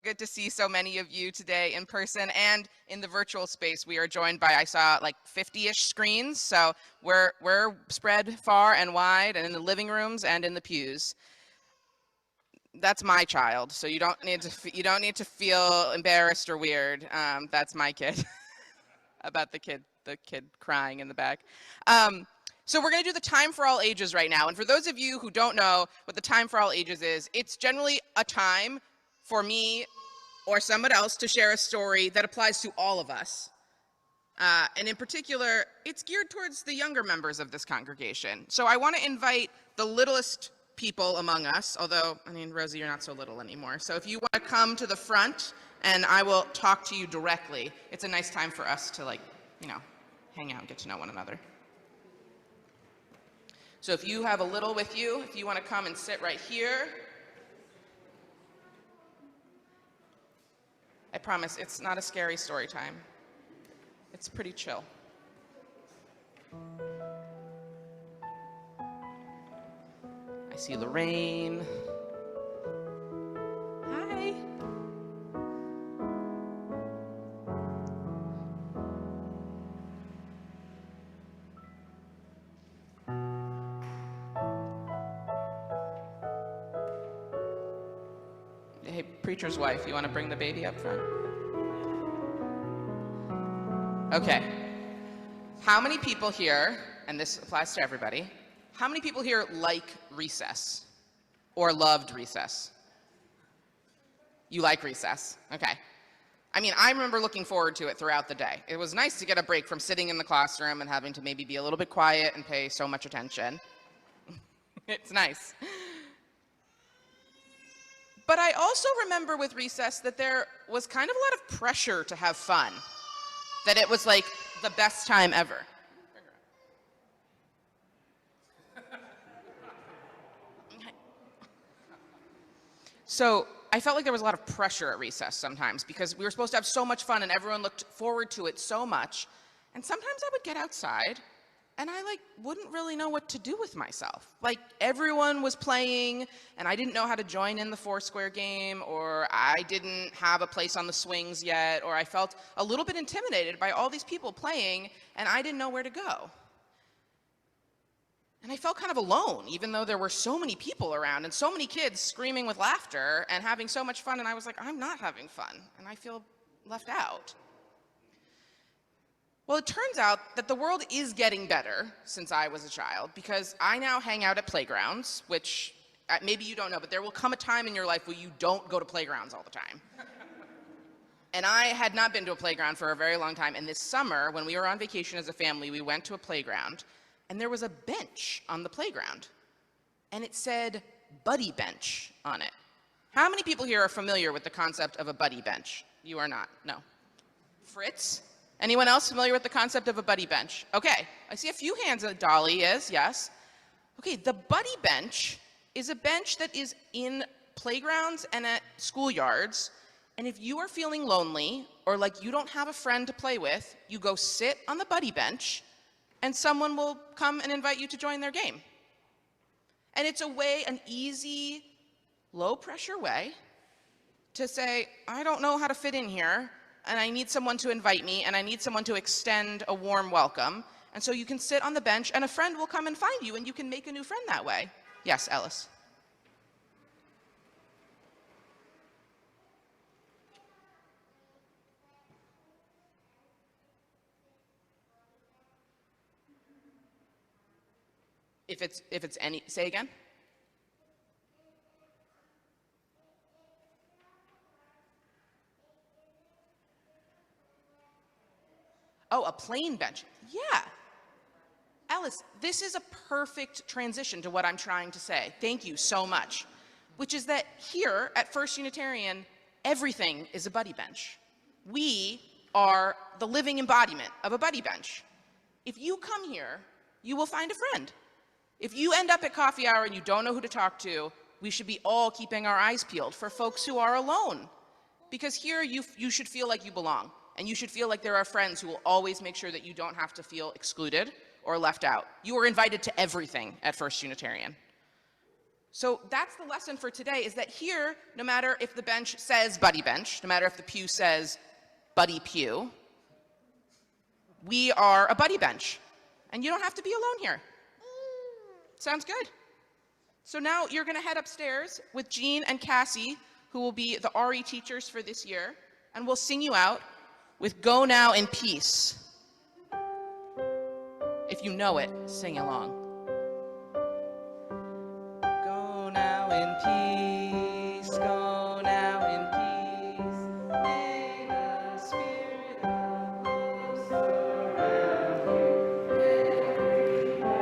good to see so many of you today in person and in the virtual space. We are joined by, I saw like 50-ish screens, so we're spread far and wide and in the living rooms and in the pews. That's my child, so you don't need to feel embarrassed or weird. That's my kid. About the kid crying in the back. So we're going to do the time for all ages right now. And for those of you who don't know what the time for all ages is, it's generally a time for me or someone else to share a story that applies to all of us. And in particular, it's geared towards the younger members of this congregation. So I want to invite the littlest people among us, although, I mean, Rosie, you're not so little anymore. So if you want to come to the front and I will talk to you directly, it's a nice time for us to, like, you know, hang out and get to know one another. So if you have a little with you, if you want to come and sit right here, I promise it's not a scary story time. It's pretty chill. I see Lorraine. Hi. Hey, preacher's wife, you want to bring the baby up front? Okay. How many people here, and this applies to everybody, how many people here like recess or loved recess? You like recess? Okay. I mean, I remember looking forward to it throughout the day. It was nice to get a break from sitting in the classroom and having to maybe be a little bit quiet and pay so much attention. It's nice. But I also remember with recess that there was kind of a lot of pressure to have fun, that it was like the best time ever. So I felt like there was a lot of pressure at recess sometimes because we were supposed to have so much fun and everyone looked forward to it so much. And sometimes I would get outside and I wouldn't really know what to do with myself. Like everyone was playing and I didn't know how to join in the Foursquare game, or I didn't have a place on the swings yet, or I felt a little bit intimidated by all these people playing and I didn't know where to go. And I felt kind of alone, even though there were so many people around and so many kids screaming with laughter and having so much fun, and I was like, I'm not having fun, and I feel left out. Well, it turns out that the world is getting better since I was a child, because I now hang out at playgrounds, which maybe you don't know, but there will come a time in your life where you don't go to playgrounds all the time. And I had not been to a playground for a very long time, and this summer, when we were on vacation as a family, we went to a playground, and there was a bench on the playground, and it said buddy bench on it. How many people here are familiar with the concept of a buddy bench? You are not, no. Fritz? Anyone else familiar with the concept of a buddy bench? Okay, I see a few hands. Dolly is, yes. Okay, the buddy bench is a bench that is in playgrounds and at schoolyards, and if you are feeling lonely or like you don't have a friend to play with, you go sit on the buddy bench and someone will come and invite you to join their game. And it's a way, an easy, low-pressure way to say, I don't know how to fit in here, and I need someone to invite me, and I need someone to extend a warm welcome. And so you can sit on the bench, and a friend will come and find you, and you can make a new friend that way. Yes, Ellis. If it's any, say again? Oh, a plain bench. Yeah. Alice, this is a perfect transition to what I'm trying to say. Thank you so much. Which is that here at First Unitarian, everything is a buddy bench. We are the living embodiment of a buddy bench. If you come here, you will find a friend. If you end up at coffee hour and you don't know who to talk to, we should be all keeping our eyes peeled for folks who are alone. Because here you should feel like you belong. And you should feel like there are friends who will always make sure that you don't have to feel excluded or left out. You are invited to everything at First Unitarian. So that's the lesson for today, is that here, no matter if the bench says buddy bench, no matter if the pew says buddy pew, we are a buddy bench. And you don't have to be alone here. Sounds good. So now you're going to head upstairs with Jean and Cassie, who will be the RE teachers for this year, and we'll sing you out with Go Now in Peace. If you know it, sing along. Go now in peace, go now in peace. May the spirit of love surround you everywhere.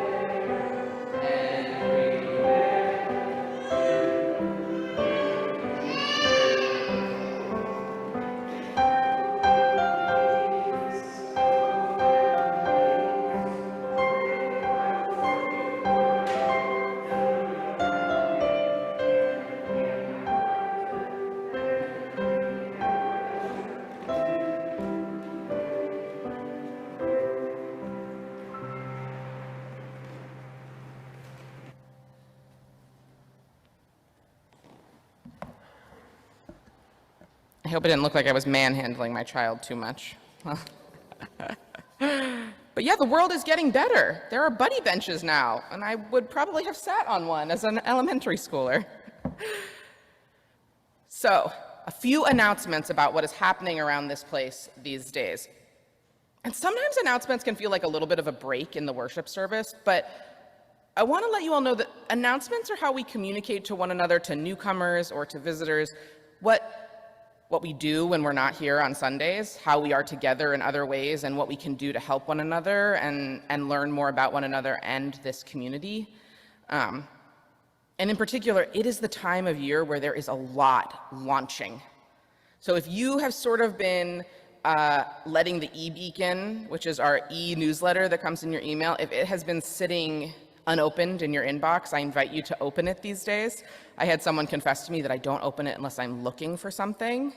I hope it didn't look like I was manhandling my child too much. But yeah, the world is getting better. There are buddy benches now, and I would probably have sat on one as an elementary schooler. So, a few announcements about what is happening around this place these days. And sometimes announcements can feel like a little bit of a break in the worship service, but I want to let you all know that announcements are how we communicate to one another, to newcomers or to visitors, what we do when we're not here on Sundays, how we are together in other ways, and what we can do to help one another and learn more about one another and this community. And in particular, it is the time of year where there is a lot launching. So if you have sort of been letting the e-beacon, which is our e-newsletter that comes in your email, if it has been sitting unopened in your inbox, I invite you to open it these days. I had someone confess to me that I don't open it unless I'm looking for something.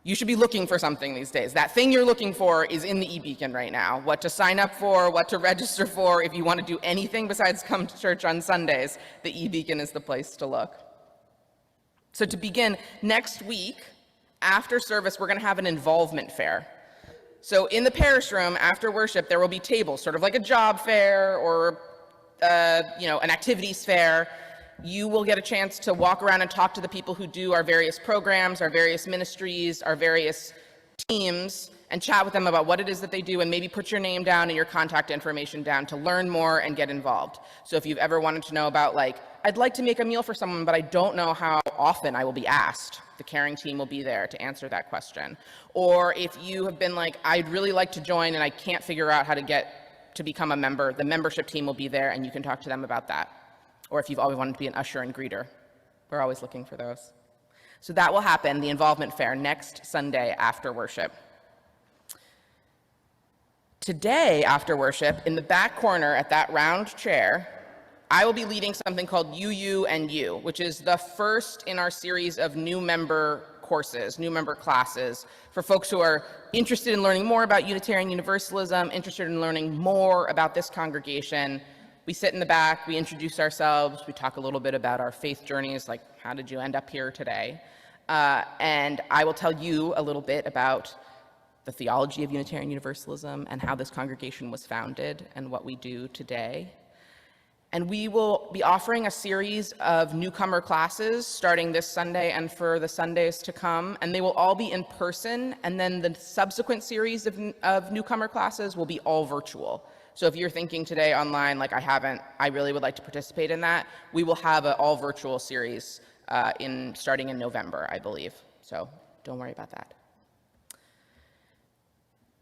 You should be looking for something these days. That thing you're looking for is in the e-beacon right now. What to sign up for, what to register for. If you want to do anything besides come to church on Sundays, the e-beacon is the place to look. So to begin, next week, after service, we're going to have an involvement fair. So in the parish room, after worship, there will be tables, sort of like a job fair or an activities fair. You will get a chance to walk around and talk to the people who do our various programs, our various ministries, our various teams, and chat with them about what it is that they do, and maybe put your name down and your contact information down to learn more and get involved. So if you've ever wanted to know about, like, I'd like to make a meal for someone, but I don't know how often I will be asked, the caring team will be there to answer that question. Or if you have been like, I'd really like to join and I can't figure out how to get to become a member, the membership team will be there and you can talk to them about that. Or if you've always wanted to be an usher and greeter, we're always looking for those. So that will happen, the involvement fair, next Sunday after worship. Today after worship, in the back corner at that round chair, I will be leading something called You and You, which is the first in our series of new member courses, new member classes, for folks who are interested in learning more about Unitarian Universalism, interested in learning more about this congregation. We sit in the back, we introduce ourselves, we talk a little bit about our faith journeys, like how did you end up here today? And I will tell you a little bit about the theology of Unitarian Universalism and how this congregation was founded and what we do today. And we will be offering a series of newcomer classes starting this Sunday and for the Sundays to come, and they will all be in person, and then the subsequent series of newcomer classes will be all virtual. So if you're thinking today online, like I really would like to participate in that, we will have an all virtual series starting in November, I believe. So don't worry about that.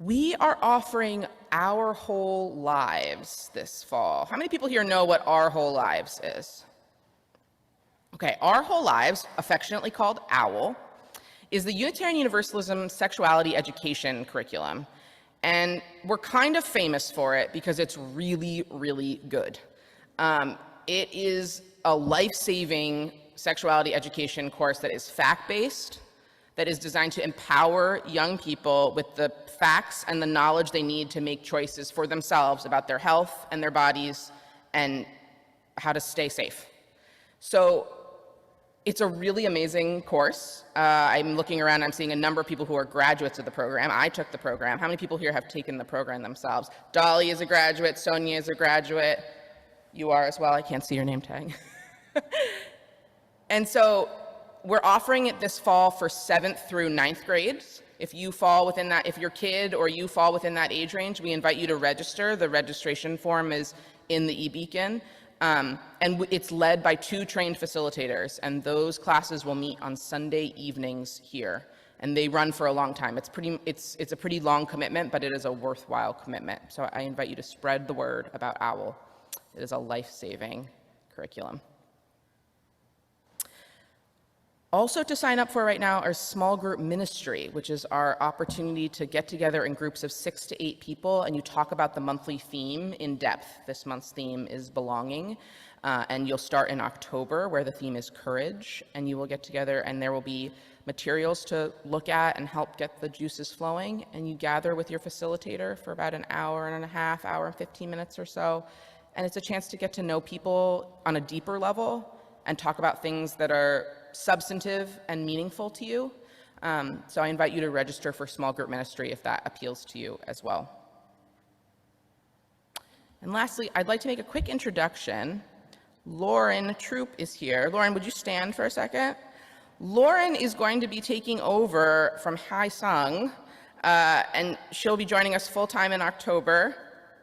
We are offering Our Whole Lives this fall. How many people here know what Our Whole Lives is? Okay, Our Whole Lives, affectionately called OWL, is the Unitarian Universalism sexuality education curriculum. And we're kind of famous for it because it's really, really good. It is a life-saving sexuality education course that is fact-based, that is designed to empower young people with the facts and the knowledge they need to make choices for themselves about their health and their bodies and how to stay safe. So it's a really amazing course. I'm looking around, I'm seeing a number of people who are graduates of the program. I took the program. How many people here have taken the program themselves? Dolly is a graduate, Sonia is a graduate. You are as well, I can't see your name tag. And so we're offering it this fall for 7th through 9th grades. If you fall within that, if your kid or you fall within that age range, we invite you to register. The registration form is in the e-beacon. And it's led by 2 trained facilitators, and those classes will meet on Sunday evenings here. And they run for a long time. It's a pretty long commitment, but it is a worthwhile commitment. So I invite you to spread the word about OWL. It is a life-saving curriculum. Also to sign up for right now are small group ministry, which is our opportunity to get together in groups of 6 to 8 people, and you talk about the monthly theme in depth. This month's theme is belonging, and you'll start in October, where the theme is courage, and you will get together, and there will be materials to look at and help get the juices flowing, and you gather with your facilitator for about an hour and a half, hour and 15 minutes or so, and it's a chance to get to know people on a deeper level and talk about things that are substantive and meaningful to you. So I invite you to register for small group ministry if that appeals to you as well. And lastly, I'd like to make a quick introduction. Lauren Troop is here. Lauren, would you stand for a second? Lauren is going to be taking over from Hai Sung, and she'll be joining us full-time in October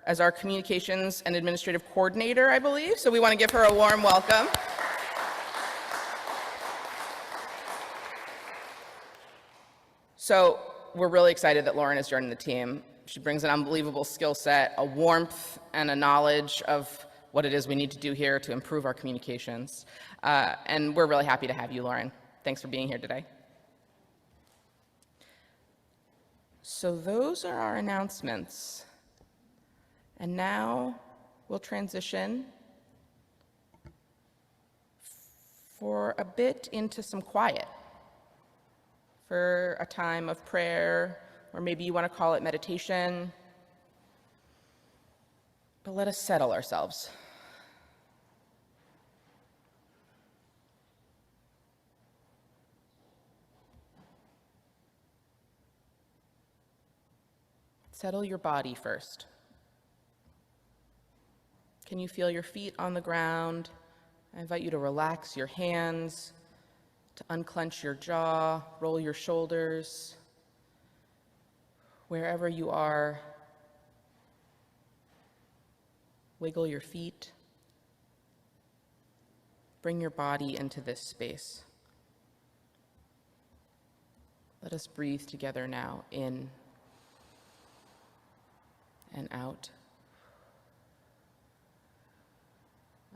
as our communications and administrative coordinator, I believe. So we want to give her a warm welcome. So we're really excited that Lauren is joining the team. She brings an unbelievable skill set, a warmth, and a knowledge of what it is we need to do here to improve our communications. And we're really happy to have you, Lauren. Thanks for being here today. So those are our announcements. And now we'll transition for a bit into some quiet, for a time of prayer, or maybe you want to call it meditation. But let us settle ourselves. Settle your body first. Can you feel your feet on the ground? I invite you to relax your hands, to unclench your jaw, roll your shoulders. Wherever you are, wiggle your feet. Bring your body into this space. Let us breathe together now, in and out.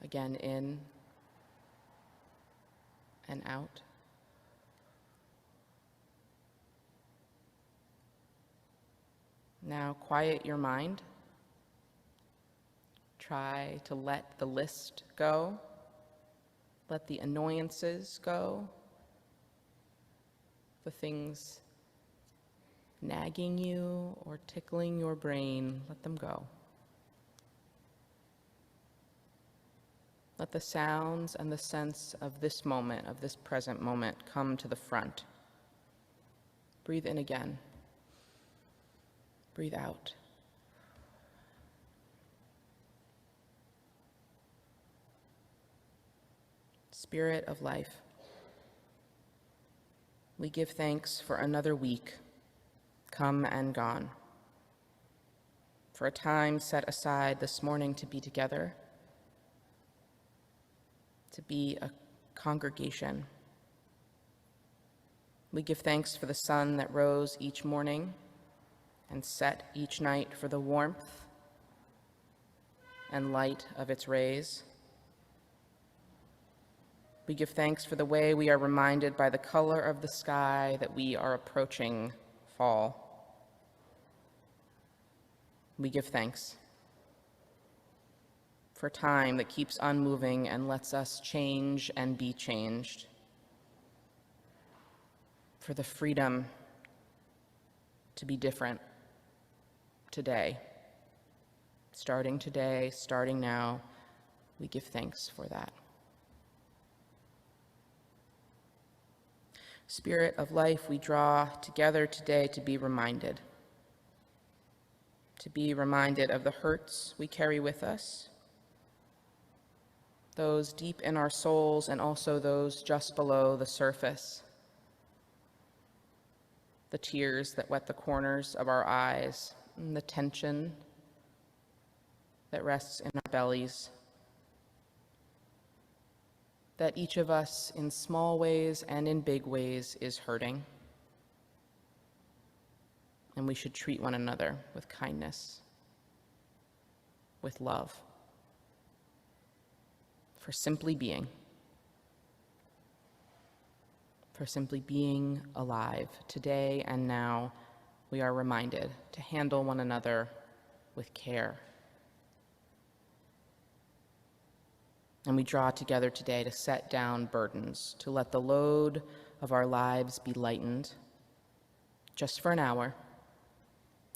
Again, in and out. Now quiet your mind. Try to let the list go. Let the annoyances go. The things nagging you or tickling your brain, let them go. Let the sounds and the sense of this moment, of this present moment, come to the front. Breathe in again. Breathe out. Spirit of life, we give thanks for another week, come and gone, for a time set aside this morning to be together, to be a congregation. We give thanks for the sun that rose each morning and set each night, for the warmth and light of its rays. We give thanks for the way we are reminded by the color of the sky that we are approaching fall. We give thanks for time that keeps unmoving and lets us change and be changed, for the freedom to be different today, starting now. We give thanks for that. Spirit of life, we draw together today to be reminded of the hurts we carry with us, those deep in our souls and also those just below the surface, the tears that wet the corners of our eyes, and the tension that rests in our bellies, that each of us in small ways and in big ways is hurting, and we should treat one another with kindness, with love, for simply being alive. Today and now, we are reminded to handle one another with care. And we draw together today to set down burdens, to let the load of our lives be lightened, just for an hour,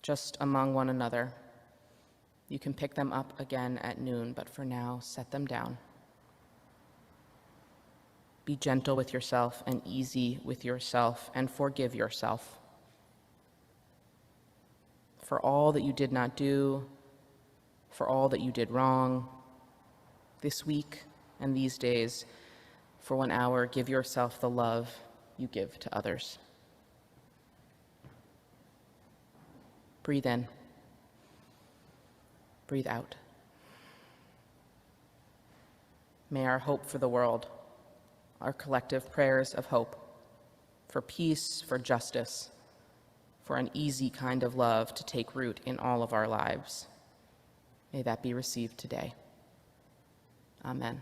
just among one another. You can pick them up again at noon, but for now, set them down. Be gentle with yourself and easy with yourself, and forgive yourself for all that you did not do, for all that you did wrong. This week and these days, for 1 hour, give yourself the love you give to others. Breathe in. Breathe out. May our hope for the world, our collective prayers of hope for peace, for justice, for an easy kind of love to take root in all of our lives, may that be received today. Amen.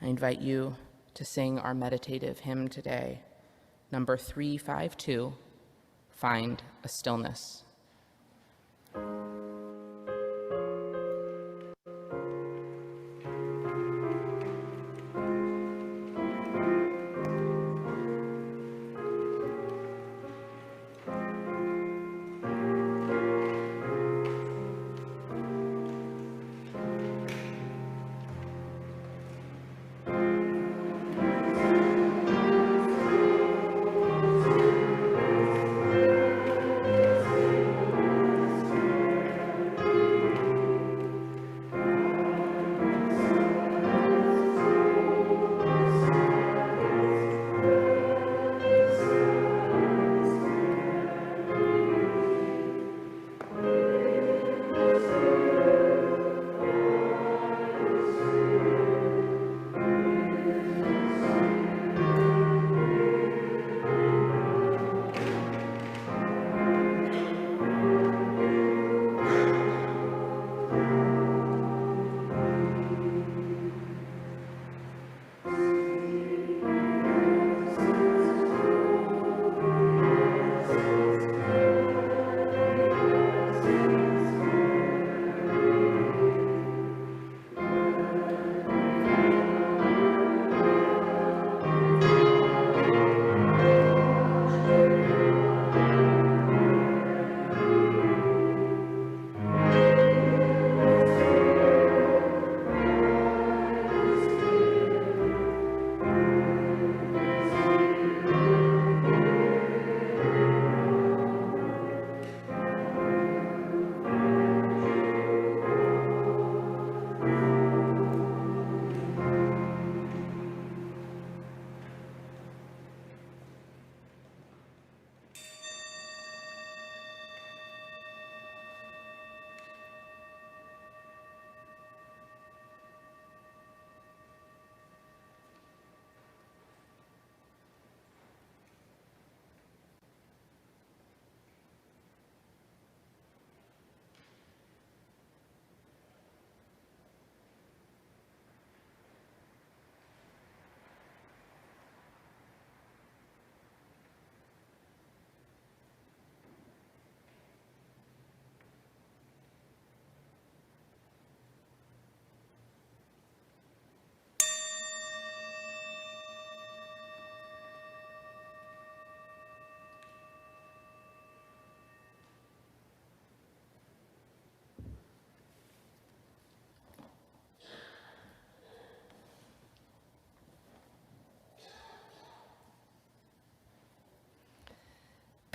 I invite you to sing our meditative hymn today, number 352, Find a Stillness.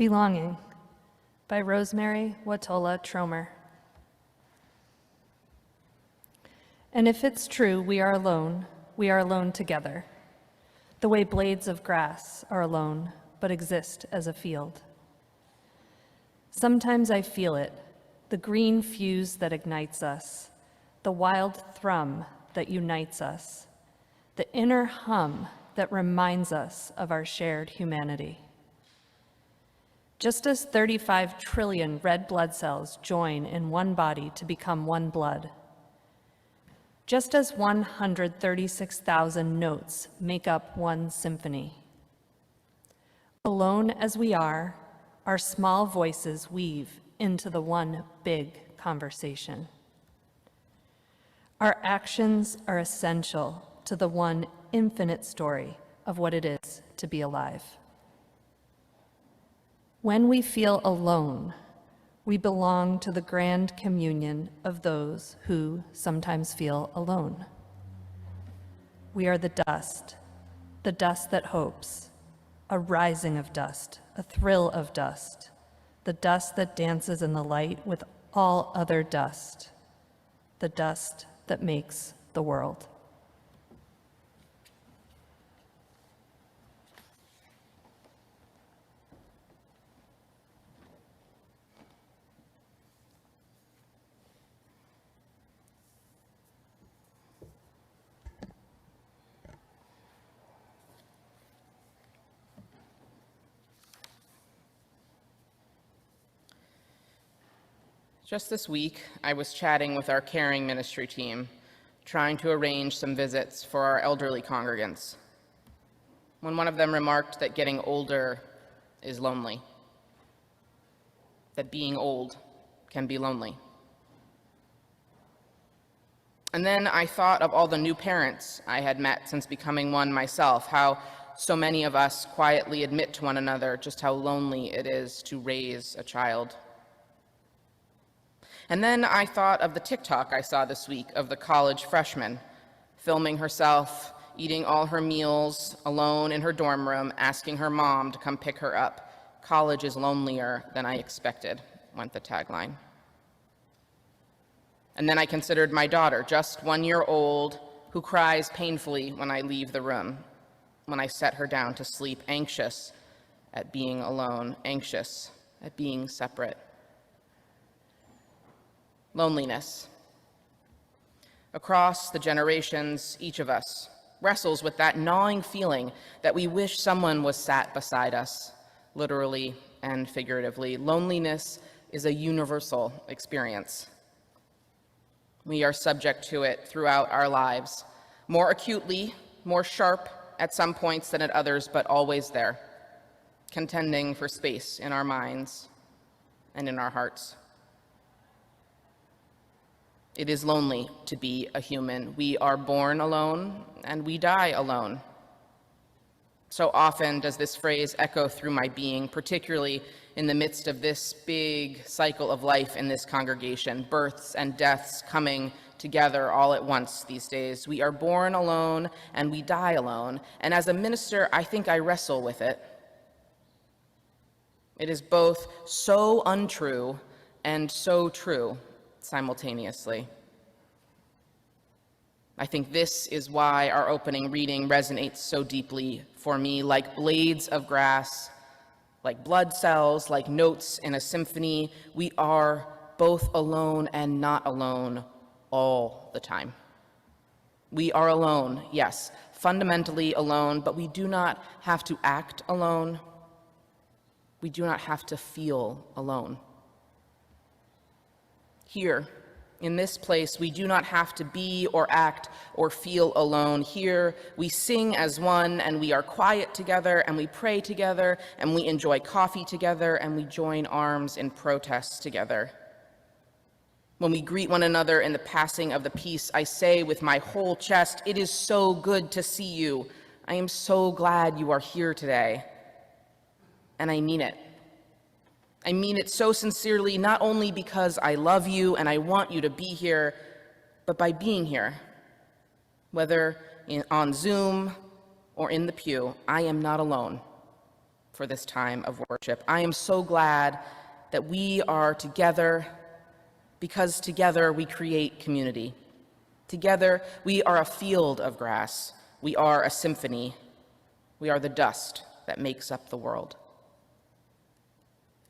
Belonging by Rosemary Watola Tromer. And if it's true we are alone together, the way blades of grass are alone but exist as a field. Sometimes I feel it, the green fuse that ignites us, the wild thrum that unites us, the inner hum that reminds us of our shared humanity. Just as 35 trillion red blood cells join in one body to become one blood, just as 136,000 notes make up one symphony. Alone as we are, our small voices weave into the one big conversation. Our actions are essential to the one infinite story of what it is to be alive. When we feel alone, we belong to the grand communion of those who sometimes feel alone. We are the dust that hopes, a rising of dust, a thrill of dust, the dust that dances in the light with all other dust, the dust that makes the world. Just this week, I was chatting with our caring ministry team, trying to arrange some visits for our elderly congregants, when one of them remarked that getting older is lonely, that being old can be lonely. And then I thought of all the new parents I had met since becoming one myself, how so many of us quietly admit to one another just how lonely it is to raise a child. And then I thought of the TikTok I saw this week of the college freshman, filming herself, eating all her meals alone in her dorm room, asking her mom to come pick her up. "College is lonelier than I expected," went the tagline. And then I considered my daughter, just 1 year old, who cries painfully when I leave the room, when I set her down to sleep, anxious at being alone, anxious at being separate. Loneliness. Across the generations, each of us wrestles with that gnawing feeling that we wish someone was sat beside us, literally and figuratively. Loneliness is a universal experience. We are subject to it throughout our lives, more acutely, more sharp at some points than at others, but always there, contending for space in our minds and in our hearts. It is lonely to be a human. We are born alone and we die alone. So often does this phrase echo through my being, particularly in the midst of this big cycle of life in this congregation, births and deaths coming together all at once these days. We are born alone and we die alone. And as a minister, I think I wrestle with it. It is both so untrue and so true simultaneously. I think this is why our opening reading resonates so deeply for me, like blades of grass, like blood cells, like notes in a symphony. We are both alone and not alone all the time. We are alone, yes, fundamentally alone, but we do not have to act alone. We do not have to feel alone. Here, in this place, we do not have to be or act or feel alone. Here, we sing as one, and we are quiet together, and we pray together, and we enjoy coffee together, and we join arms in protests together. When we greet one another in the passing of the peace, I say with my whole chest, "It is so good to see you. I am so glad you are here today." And I mean it. I mean it so sincerely, not only because I love you and I want you to be here, but by being here. Whether on Zoom or in the pew, I am not alone. for this time of worship. I am so glad that we are together because together we create community. Together we are a field of grass. We are a symphony. We are the dust that makes up the world.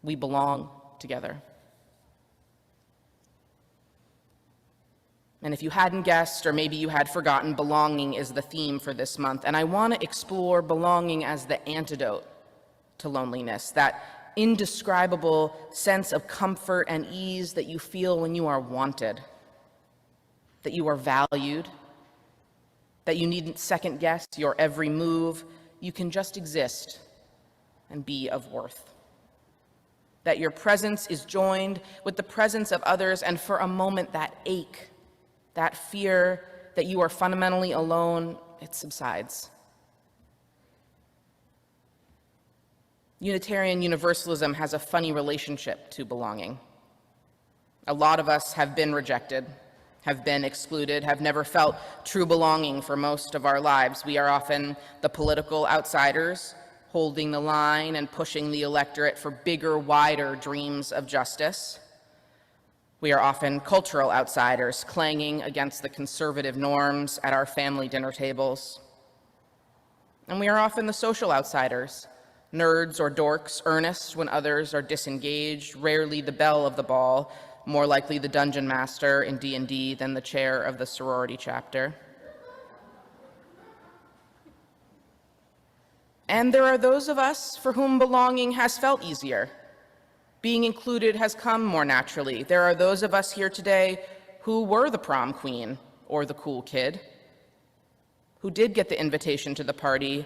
We belong together. And if you hadn't guessed, or maybe you had forgotten, belonging is the theme for this month. And I want to explore belonging as the antidote to loneliness, that indescribable sense of comfort and ease that you feel when you are wanted, that you are valued, that you needn't second guess your every move. You can just exist and be of worth. That your presence is joined with the presence of others, and for a moment that ache, that fear that you are fundamentally alone, it subsides. Unitarian Universalism has a funny relationship to belonging. A lot of us have been rejected, have been excluded, have never felt true belonging for most of our lives. We are often the political outsiders, holding the line and pushing the electorate for bigger, wider dreams of justice. We are often cultural outsiders, clanging against the conservative norms at our family dinner tables. And we are often the social outsiders, nerds or dorks, earnest when others are disengaged, rarely the belle of the ball, more likely the dungeon master in D&D than the chair of the sorority chapter. And there are those of us for whom belonging has felt easier. Being included has come more naturally. There are those of us here today who were the prom queen or the cool kid, who did get the invitation to the party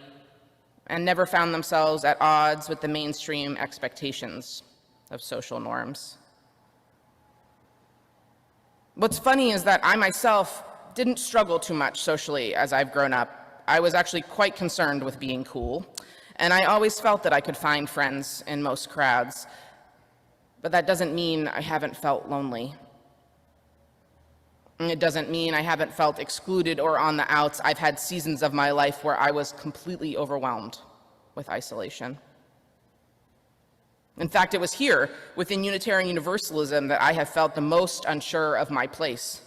and never found themselves at odds with the mainstream expectations of social norms. What's funny is that I myself didn't struggle too much socially as I've grown up. I was actually quite concerned with being cool, and I always felt that I could find friends in most crowds. But that doesn't mean I haven't felt lonely. It doesn't mean I haven't felt excluded or on the outs. I've had seasons of my life where I was completely overwhelmed with isolation. In fact, it was here, within Unitarian Universalism, that I have felt the most unsure of my place.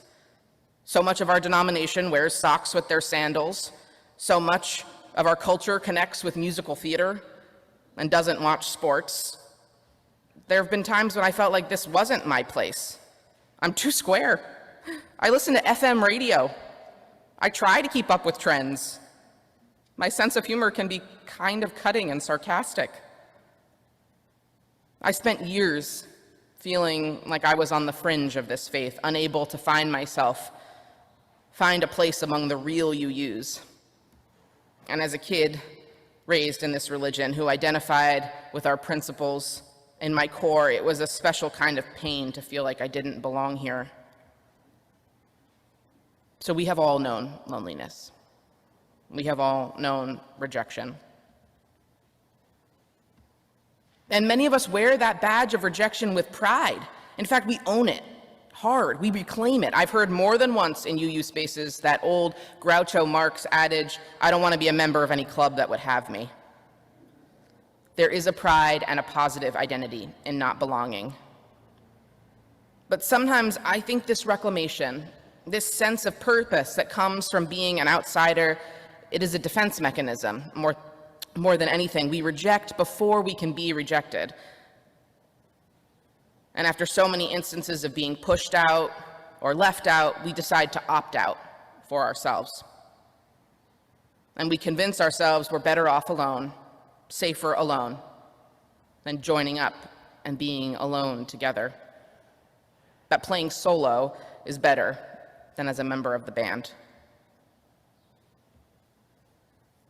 So much of our denomination wears socks with their sandals. So much of our culture connects with musical theater and doesn't watch sports. There have been times when I felt like this wasn't my place. I'm too square. I listen to FM radio. I try to keep up with trends. My sense of humor can be kind of cutting and sarcastic. I spent years feeling like I was on the fringe of this faith, unable to find myself, find a place among the real UUs. And as a kid raised in this religion who identified with our principles, in my core, it was a special kind of pain to feel like I didn't belong here. So we have all known loneliness. We have all known rejection. And many of us wear that badge of rejection with pride. In fact, we own it hard. We reclaim it. I've heard more than once in UU spaces that old Groucho Marx adage, I don't want to be a member of any club that would have me. There is a pride and a positive identity in not belonging. But sometimes I think this reclamation, this sense of purpose that comes from being an outsider, it is a defense mechanism. More than anything, we reject before we can be rejected. And after so many instances of being pushed out or left out, we decide to opt out for ourselves. And we convince ourselves we're better off alone, safer alone, than joining up and being alone together. That playing solo is better than as a member of the band.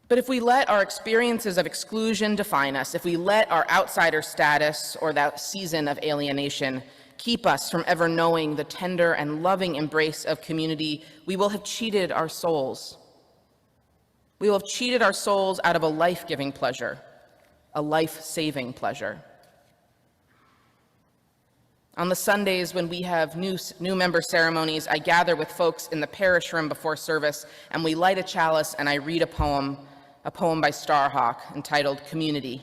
But if we let our experiences of exclusion define us, if we let our outsider status or that season of alienation keep us from ever knowing the tender and loving embrace of community, we will have cheated our souls. We will have cheated our souls out of a life-giving pleasure, a life-saving pleasure. On the Sundays when we have new member ceremonies, I gather with folks in the parish room before service, and we light a chalice and I read a poem by Starhawk entitled Community.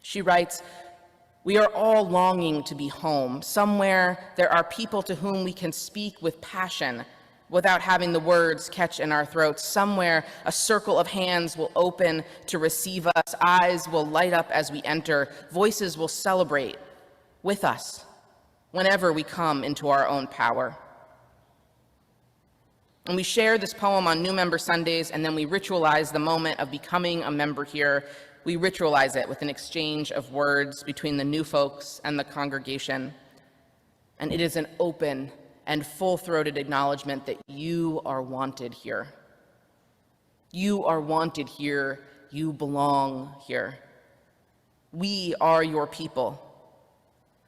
She writes, "We are all longing to be home. Somewhere there are people to whom we can speak with passion without having the words catch in our throats. Somewhere a circle of hands will open to receive us. Eyes will light up as we enter. Voices will celebrate with us whenever we come into our own power." And we share this poem on New Member Sundays, and then we ritualize the moment of becoming a member here. We ritualize it with an exchange of words between the new folks and the congregation. And it is an open and full-throated acknowledgement that you are wanted here. You are wanted here. You belong here. We are your people.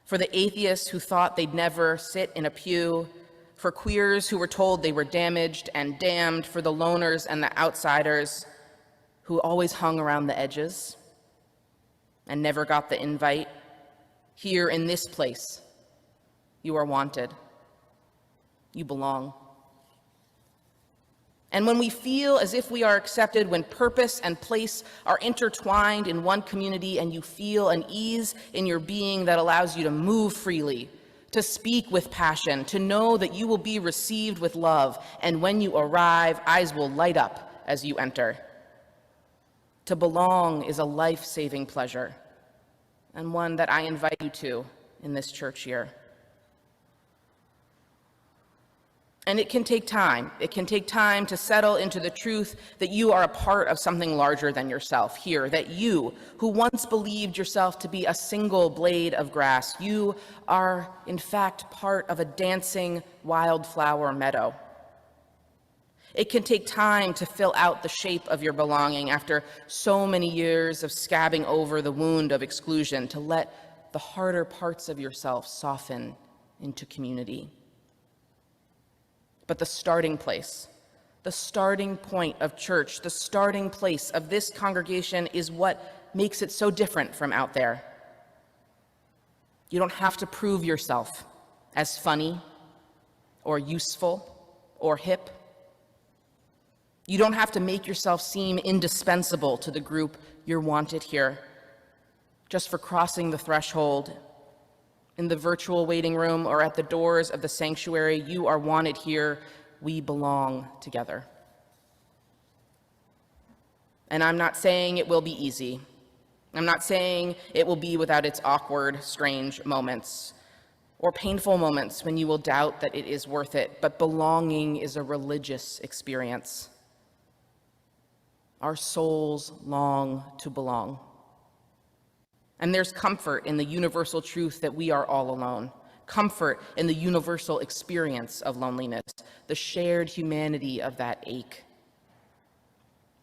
For the atheists who thought they'd never sit in a pew, for queers who were told they were damaged and damned, for the loners and the outsiders who always hung around the edges and never got the invite, here in this place, you are wanted. You belong. And when we feel as if we are accepted, when purpose and place are intertwined in one community and you feel an ease in your being that allows you to move freely, to speak with passion, to know that you will be received with love, and when you arrive, eyes will light up as you enter. To belong is a life-saving pleasure, and one that I invite you to in this church year. And it can take time. It can take time to settle into the truth that you are a part of something larger than yourself here, that you, who once believed yourself to be a single blade of grass, you are, in fact, part of a dancing wildflower meadow. It can take time to fill out the shape of your belonging after so many years of scabbing over the wound of exclusion, to let the harder parts of yourself soften into community. But the starting place, the starting point of church, the starting place of this congregation is what makes it so different from out there. You don't have to prove yourself as funny or useful or hip. You don't have to make yourself seem indispensable to the group you're wanted here just for crossing the threshold. In the virtual waiting room or at the doors of the sanctuary, you are wanted here. We belong together. And I'm not saying it will be easy. I'm not saying it will be without its awkward, strange moments or painful moments when you will doubt that it is worth it, but belonging is a religious experience. Our souls long to belong. And there's comfort in the universal truth that we are all alone, comfort in the universal experience of loneliness, the shared humanity of that ache.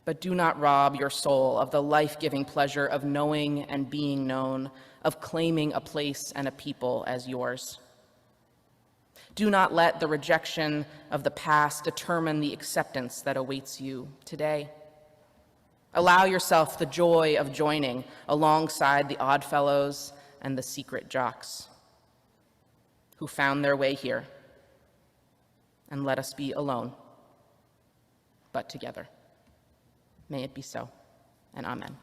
But do not rob your soul of the life-giving pleasure of knowing and being known, of claiming a place and a people as yours. Do not let the rejection of the past determine the acceptance that awaits you today. Allow yourself the joy of joining alongside the Oddfellows and the secret jocks who found their way here. And let us be alone, but together. May it be so, and amen.